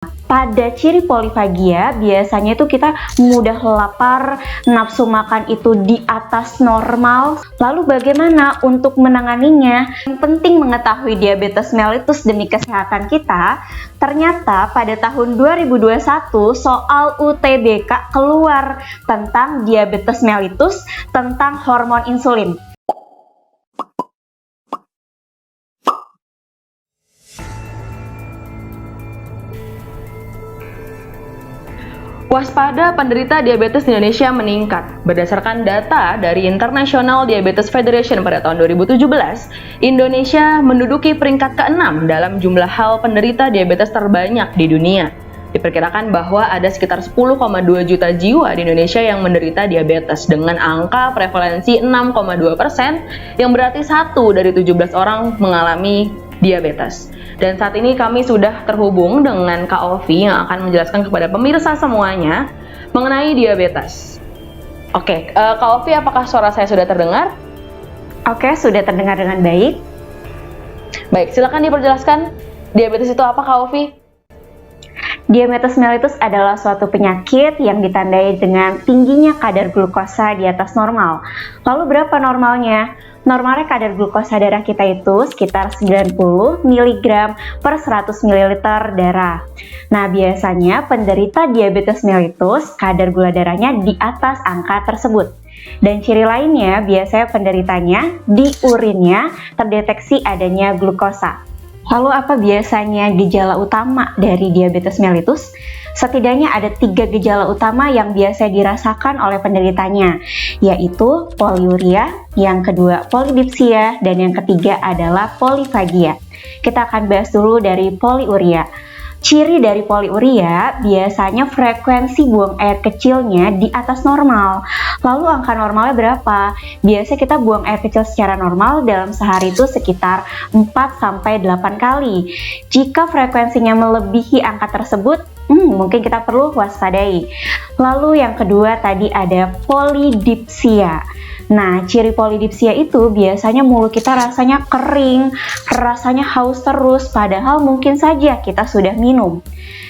Pada ciri polifagia, biasanya itu kita mudah lapar, nafsu makan itu di atas normal. Lalu bagaimana untuk menanganinya? Yang penting mengetahui diabetes mellitus demi kesehatan kita. Ternyata pada tahun 2021 soal UTBK keluar tentang diabetes mellitus, tentang hormon insulin. Waspada penderita diabetes di Indonesia meningkat. Berdasarkan data dari International Diabetes Federation pada tahun 2017, Indonesia menduduki peringkat ke-6 dalam jumlah hal penderita diabetes terbanyak di dunia. Diperkirakan bahwa ada sekitar 10,2 juta jiwa di Indonesia yang menderita diabetes dengan angka prevalensi 6,2%, yang berarti 1 dari 17 orang mengalami diabetes. Dan saat ini kami sudah terhubung dengan Kak Ovi yang akan menjelaskan kepada pemirsa semuanya mengenai diabetes. Oke, Kak Ovi, apakah suara saya sudah terdengar? Oke, sudah terdengar dengan baik. Baik, silakan diperjelaskan diabetes itu apa, Kak Ovi? Diabetes mellitus adalah suatu penyakit yang ditandai dengan tingginya kadar glukosa di atas normal. Lalu berapa normalnya? Normalnya kadar glukosa darah kita itu sekitar 90 mg per 100 ml darah. Nah, biasanya penderita diabetes mellitus kadar gula darahnya di atas angka tersebut. Dan ciri lainnya biasanya penderitanya di urinnya terdeteksi adanya glukosa. Lalu apa biasanya gejala utama dari diabetes mellitus? Setidaknya ada 3 gejala utama yang biasa dirasakan oleh penderitanya, yaitu poliuria, yang kedua polidipsia, dan yang ketiga adalah polifagia. Kita akan bahas dulu dari poliuria. Ciri dari poliuria biasanya frekuensi buang air kecilnya di atas normal. Lalu angka normalnya berapa? Biasanya kita buang air kecil secara normal dalam sehari itu sekitar 4-8 kali. Jika frekuensinya melebihi angka tersebut, mungkin kita perlu waspadai. Lalu yang kedua tadi ada polidipsia. Nah, ciri polidipsia itu biasanya mulut kita rasanya kering, rasanya haus terus, padahal mungkin saja kita sudah minum.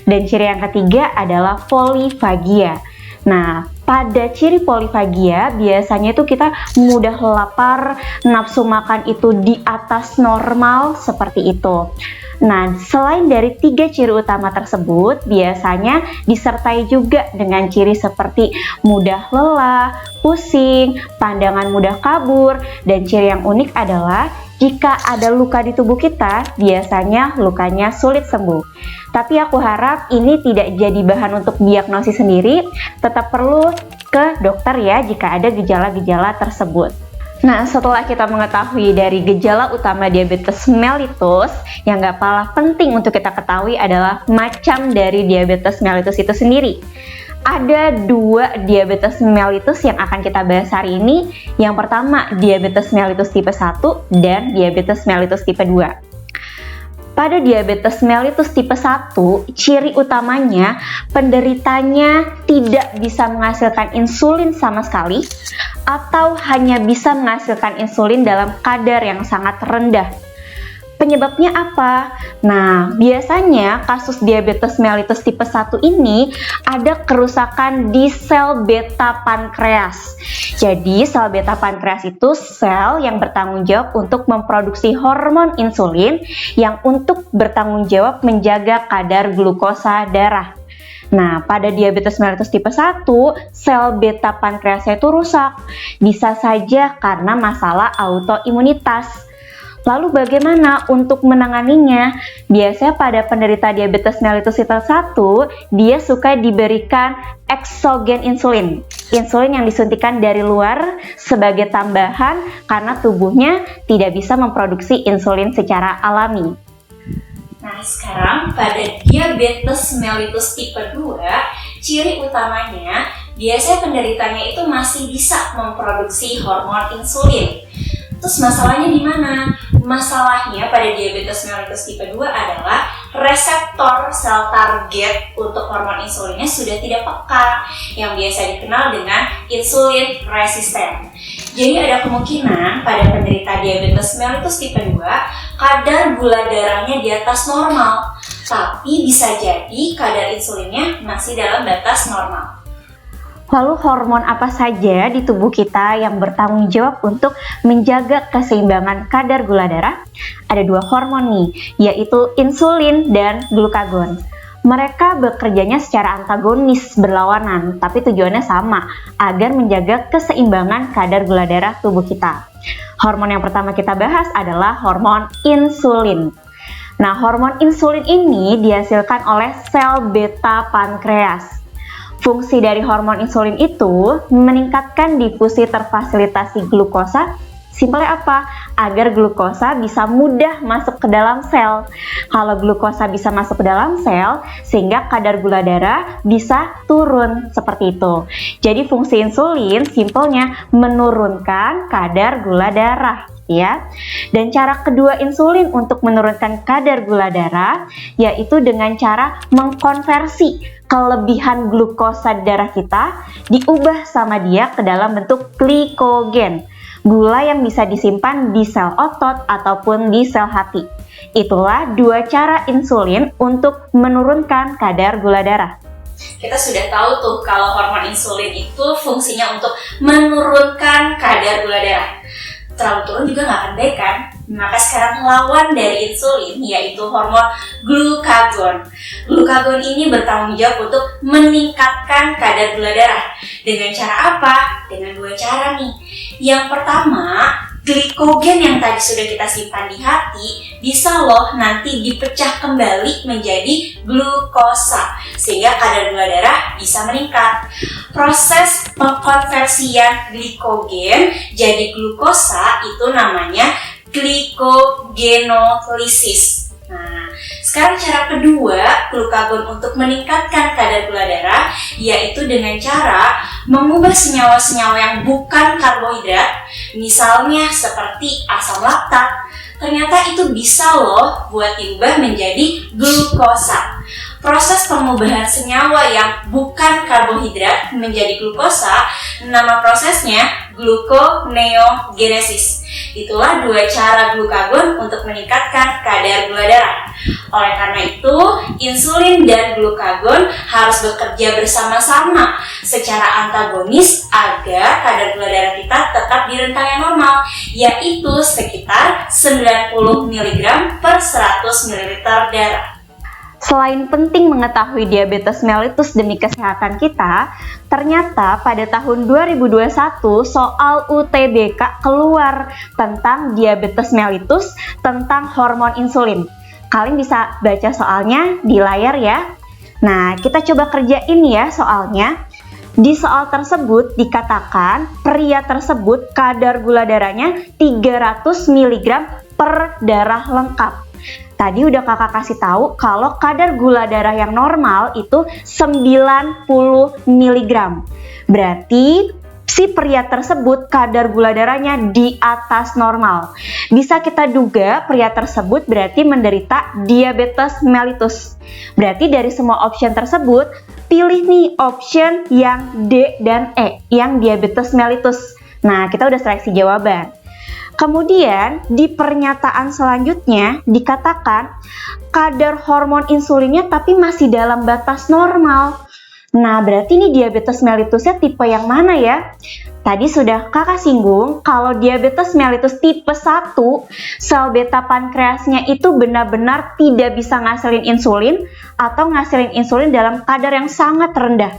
Dan ciri yang ketiga adalah polifagia. Nah, pada ciri polifagia biasanya itu kita mudah lapar, nafsu makan itu di atas normal seperti itu. Nah, selain dari 3 ciri utama tersebut, biasanya disertai juga dengan ciri seperti mudah lelah, pusing, pandangan mudah kabur, dan ciri yang unik adalah jika ada luka di tubuh kita, biasanya lukanya sulit sembuh. Tapi aku harap ini tidak jadi bahan untuk diagnosis sendiri, tetap perlu ke dokter ya jika ada gejala-gejala tersebut. Nah, setelah kita mengetahui dari gejala utama diabetes mellitus, yang gak kalah penting untuk kita ketahui adalah macam dari diabetes mellitus itu sendiri. Ada 2 diabetes mellitus yang akan kita bahas hari ini. Yang pertama, diabetes mellitus tipe 1 dan diabetes mellitus tipe 2. Pada diabetes mellitus tipe 1, ciri utamanya penderitanya tidak bisa menghasilkan insulin sama sekali atau hanya bisa menghasilkan insulin dalam kadar yang sangat rendah. Penyebabnya apa? Nah, biasanya kasus diabetes mellitus tipe 1 ini ada kerusakan di sel beta pankreas. Jadi, sel beta pankreas itu sel yang bertanggung jawab untuk memproduksi hormon insulin yang untuk bertanggung jawab menjaga kadar glukosa darah. Nah, pada diabetes mellitus tipe 1, sel beta pankreasnya itu rusak. Bisa saja karena masalah autoimunitas. Lalu bagaimana untuk menanganinya? Biasanya pada penderita diabetes mellitus tipe 1, dia suka diberikan eksogen insulin. Insulin yang disuntikan dari luar sebagai tambahan karena tubuhnya tidak bisa memproduksi insulin secara alami. Nah, sekarang pada diabetes mellitus tipe 2, ciri utamanya biasanya penderitanya itu masih bisa memproduksi hormon insulin. Terus masalahnya di mana? Masalahnya pada diabetes mellitus tipe 2 adalah reseptor sel target untuk hormon insulinnya sudah tidak peka, yang biasa dikenal dengan insulin resisten. Jadi ada kemungkinan pada penderita diabetes mellitus tipe 2 kadar gula darahnya di atas normal. tapi bisa jadi kadar insulinnya masih dalam batas normal. Lalu hormon apa saja di tubuh kita yang bertanggung jawab untuk menjaga keseimbangan kadar gula darah? Ada 2 hormon nih, yaitu insulin dan glukagon. Mereka bekerjanya secara antagonis berlawanan, tapi tujuannya sama, agar menjaga keseimbangan kadar gula darah tubuh kita. Hormon yang pertama kita bahas adalah hormon insulin. Nah, hormon insulin ini dihasilkan oleh sel beta pankreas. Fungsi dari hormon insulin itu meningkatkan difusi terfasilitasi glukosa. Simpelnya apa? Agar glukosa bisa mudah masuk ke dalam sel. Kalau glukosa bisa masuk ke dalam sel, sehingga kadar gula darah bisa turun seperti itu. Jadi fungsi insulin simpelnya menurunkan kadar gula darah, ya. Dan cara kedua insulin untuk menurunkan kadar gula darah yaitu dengan cara mengkonversi kelebihan glukosa darah kita diubah sama dia ke dalam bentuk glikogen. Gula yang bisa disimpan di sel otot ataupun di sel hati. Itulah 2 cara insulin untuk menurunkan kadar gula darah. Kita sudah tahu tuh kalau hormon insulin itu fungsinya untuk menurunkan kadar gula darah. Terlalu turun juga nggak akan baik kan? Maka sekarang lawan dari insulin yaitu hormon glukagon. Glukagon ini bertanggung jawab untuk meningkatkan kadar gula darah. Dengan cara apa? Dengan 2 cara nih. Yang pertama, glikogen yang tadi sudah kita simpan di hati bisa loh nanti dipecah kembali menjadi glukosa sehingga kadar gula darah bisa meningkat. Proses pengkonversian glikogen jadi glukosa itu namanya glikogenolisis. Nah, sekarang cara kedua glukagon untuk meningkatkan kadar gula darah yaitu dengan cara mengubah senyawa-senyawa yang bukan karbohidrat, misalnya seperti asam laktat. Ternyata itu bisa loh buat diubah menjadi glukosa. Proses pengubahan senyawa yang bukan karbohidrat menjadi glukosa, nama prosesnya gluconeogenesis. Itulah 2 cara glukagon untuk meningkatkan kadar gula darah. Oleh karena itu, insulin dan glukagon harus bekerja bersama-sama secara antagonis agar kadar gula darah kita tetap di rentang yang normal, yaitu sekitar 90 mg per 100 ml darah. Selain penting mengetahui diabetes mellitus demi kesehatan kita, ternyata pada tahun 2021 soal UTBK keluar tentang diabetes mellitus, tentang hormon insulin. Kalian bisa baca soalnya di layar ya. Nah, kita coba kerjain ya soalnya. Di soal tersebut dikatakan pria tersebut kadar gula darahnya 300 mg per darah lengkap. Tadi udah kakak kasih tahu kalau kadar gula darah yang normal itu 90 mg. Berarti si pria tersebut kadar gula darahnya di atas normal. Bisa kita duga pria tersebut berarti menderita diabetes mellitus. Berarti dari semua option tersebut, pilih nih option yang D dan E, yang diabetes mellitus. Nah, kita udah seleksi jawaban. Kemudian di pernyataan selanjutnya dikatakan kadar hormon insulinnya tapi masih dalam batas normal. Nah, berarti ini diabetes mellitusnya tipe yang mana ya? Tadi sudah kakak singgung kalau diabetes mellitus tipe 1, sel beta pankreasnya itu benar-benar tidak bisa ngasilin insulin atau ngasilin insulin dalam kadar yang sangat rendah.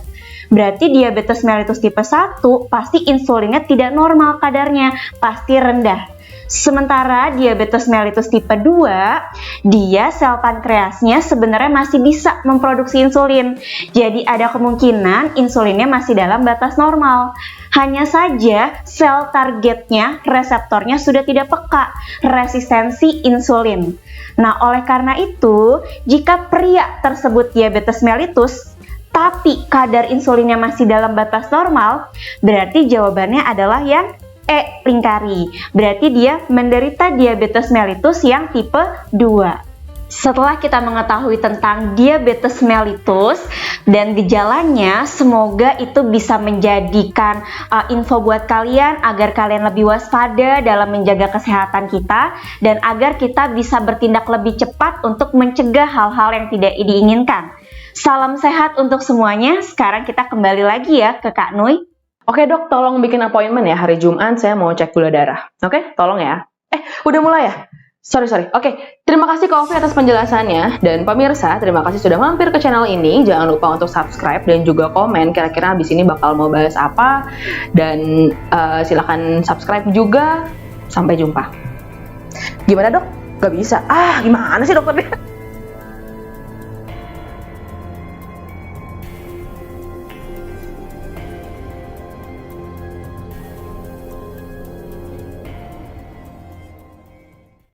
Berarti diabetes mellitus tipe 1 pasti insulinnya tidak normal kadarnya, pasti rendah. Sementara diabetes mellitus tipe 2, dia sel pankreasnya sebenarnya masih bisa memproduksi insulin. Jadi ada kemungkinan insulinnya masih dalam batas normal. Hanya saja sel targetnya, reseptornya sudah tidak peka, resistensi insulin. Nah, oleh karena itu, jika pria tersebut diabetes mellitus, tapi kadar insulinnya masih dalam batas normal, berarti jawabannya adalah yang E, lingkari. Berarti dia menderita diabetes mellitus yang tipe 2. Setelah kita mengetahui tentang diabetes mellitus dan gejalanya, semoga itu bisa menjadikan info buat kalian agar kalian lebih waspada dalam menjaga kesehatan kita dan agar kita bisa bertindak lebih cepat untuk mencegah hal-hal yang tidak diinginkan. Salam sehat untuk semuanya. Sekarang kita kembali lagi ya ke Kak Nui. Oke dok, tolong bikin appointment ya hari Jumat, saya mau cek gula darah. Oke, tolong ya. Udah mulai ya? Sorry. Oke, terima kasih Kak Ovi atas penjelasannya. Dan pemirsa, terima kasih sudah mampir ke channel ini. Jangan lupa untuk subscribe dan juga komen kira-kira habis ini bakal mau bahas apa. Dan silakan subscribe juga. Sampai jumpa. Gimana dok? Gak bisa. Gimana sih dokternya?